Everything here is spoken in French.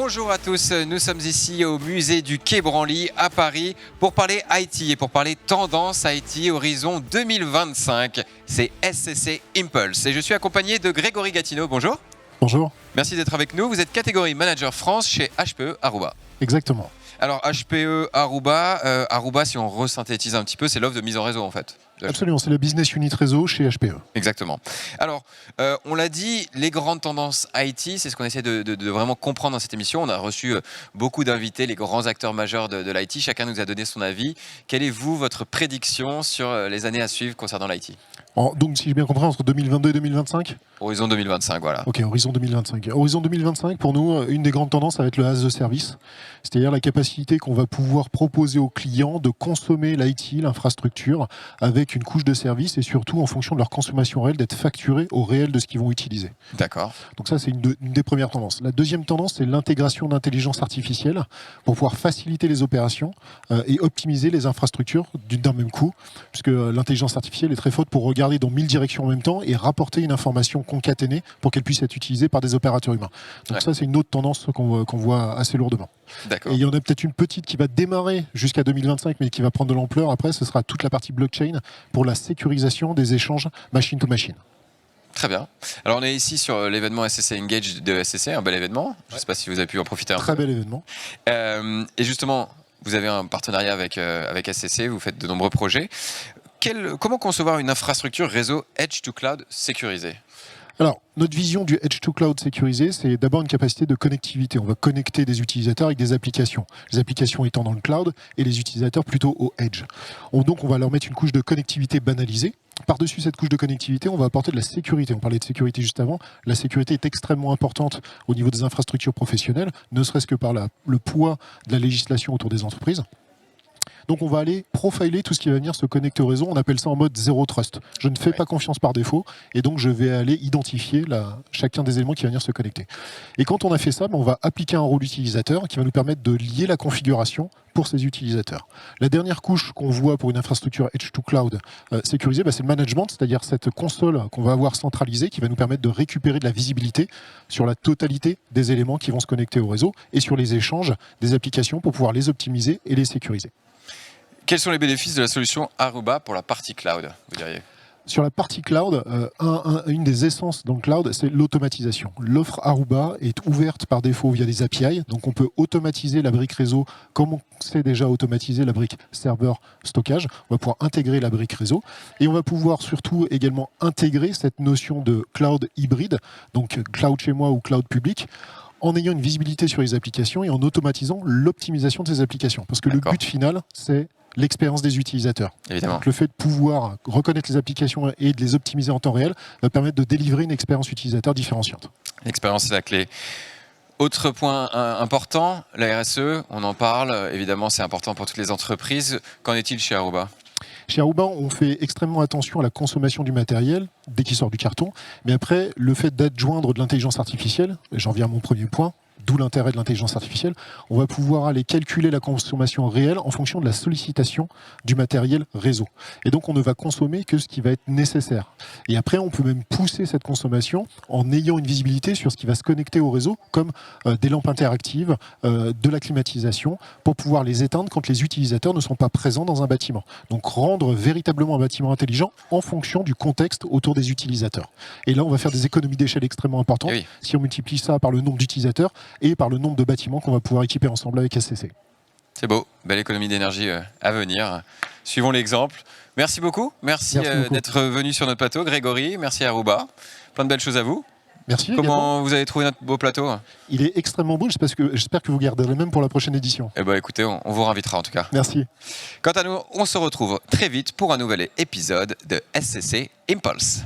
Bonjour à tous, nous sommes ici au musée du Quai Branly à Paris pour parler IT et pour parler tendance IT horizon 2025. C'est SCC Impulse et je suis accompagné de Grégory Gatineau. Bonjour. Bonjour. Merci d'être avec nous. Vous êtes catégorie manager France chez HPE Aruba. Exactement. Alors HPE Aruba, Aruba si on resynthétise un petit peu, c'est l'offre de mise en réseau en fait. Absolument, c'est le business unit réseau chez HPE. Exactement. Alors, on l'a dit, les grandes tendances IT, c'est ce qu'on essaie de vraiment comprendre dans cette émission. On a reçu beaucoup d'invités, les grands acteurs majeurs de l'IT. Chacun nous a donné son avis. Quelle est, vous, votre prédiction sur les années à suivre concernant l'IT ? Donc, si j'ai bien compris, entre 2022 et 2025 ? Horizon 2025, voilà. Ok, horizon 2025. Horizon 2025, pour nous, une des grandes tendances, ça va être le as a service, c'est-à-dire la capacité qu'on va pouvoir proposer aux clients de consommer l'IT, l'infrastructure, avec une couche de service et surtout, en fonction de leur consommation réelle, d'être facturés au réel de ce qu'ils vont utiliser. D'accord. Donc ça, c'est une des premières tendances. La deuxième tendance, c'est l'intégration d'intelligence artificielle pour pouvoir faciliter les opérations et optimiser les infrastructures d'un même coup, puisque l'intelligence artificielle est très forte pour regarder dans 1000 directions en même temps et rapporter une information concaténée pour qu'elle puisse être utilisée par des opérateurs humains. Donc ça, c'est une autre tendance qu'on voit assez lourdement. D'accord. Et il y en a peut-être une petite qui va démarrer jusqu'à 2025, mais qui va prendre de l'ampleur après, ce sera toute la partie blockchain pour la sécurisation des échanges machine to machine. Très bien. Alors on est ici sur l'événement SCC Engage de SCC, un bel événement. Je ne sais pas si vous avez pu en profiter un peu. Très bel événement. Et justement, vous avez un partenariat avec SCC, vous faites de nombreux projets. Comment concevoir une infrastructure réseau Edge to Cloud sécurisée ? Alors, notre vision du Edge to Cloud sécurisé, c'est d'abord une capacité de connectivité. On va connecter des utilisateurs avec des applications. Les applications étant dans le cloud et les utilisateurs plutôt au Edge. Donc, on va leur mettre une couche de connectivité banalisée. Par-dessus cette couche de connectivité, on va apporter de la sécurité. On parlait de sécurité juste avant. La sécurité est extrêmement importante au niveau des infrastructures professionnelles, ne serait-ce que par le poids de la législation autour des entreprises. Donc on va aller profiler tout ce qui va venir se connecter au réseau. On appelle ça en mode zéro trust. Je ne fais pas confiance par défaut et donc je vais aller identifier chacun des éléments qui va venir se connecter. Et quand on a fait ça, on va appliquer un rôle utilisateur qui va nous permettre de lier la configuration pour ces utilisateurs. La dernière couche qu'on voit pour une infrastructure Edge to Cloud sécurisée, c'est le management, c'est-à-dire cette console qu'on va avoir centralisée qui va nous permettre de récupérer de la visibilité sur la totalité des éléments qui vont se connecter au réseau et sur les échanges des applications pour pouvoir les optimiser et les sécuriser. Quels sont les bénéfices de la solution Aruba pour la partie cloud, vous diriez ? Sur la partie cloud, une des essences dans le cloud, c'est l'automatisation. L'offre Aruba est ouverte par défaut via des API, donc on peut automatiser la brique réseau comme on sait déjà automatiser la brique serveur stockage. On va pouvoir intégrer la brique réseau et on va pouvoir surtout également intégrer cette notion de cloud hybride, donc cloud chez moi ou cloud public, en ayant une visibilité sur les applications et en automatisant l'optimisation de ces applications. Parce que le but final, c'est l'expérience des utilisateurs. Évidemment. Donc le fait de pouvoir reconnaître les applications et de les optimiser en temps réel va permettre de délivrer une expérience utilisateur différenciante. L'expérience, c'est la clé. Autre point important, la RSE, on en parle, évidemment c'est important pour toutes les entreprises. Qu'en est-il chez Aruba ? Chez Aruba, on fait extrêmement attention à la consommation du matériel dès qu'il sort du carton. Mais après, le fait d'adjoindre de l'intelligence artificielle, j'en viens à mon premier point, d'où l'intérêt de l'intelligence artificielle, on va pouvoir aller calculer la consommation réelle en fonction de la sollicitation du matériel réseau. Et donc, on ne va consommer que ce qui va être nécessaire. Et après, on peut même pousser cette consommation en ayant une visibilité sur ce qui va se connecter au réseau, comme des lampes interactives, de la climatisation, pour pouvoir les éteindre quand les utilisateurs ne sont pas présents dans un bâtiment. Donc, rendre véritablement un bâtiment intelligent en fonction du contexte autour des utilisateurs. Et là, on va faire des économies d'échelle extrêmement importantes si on multiplie ça par le nombre d'utilisateurs et par le nombre de bâtiments qu'on va pouvoir équiper ensemble avec SCC. C'est beau, belle économie d'énergie à venir. Suivons l'exemple. Merci beaucoup. Merci d'être venu sur notre plateau, Grégory. Merci à Aruba. Plein de belles choses à vous. Merci. Comment vous avez trouvé notre beau plateau ? Il est extrêmement beau, j'espère que vous garderez même pour la prochaine édition. Eh bien écoutez, on vous réinvitera en tout cas. Merci. Quant à nous, on se retrouve très vite pour un nouvel épisode de SCC Impulse.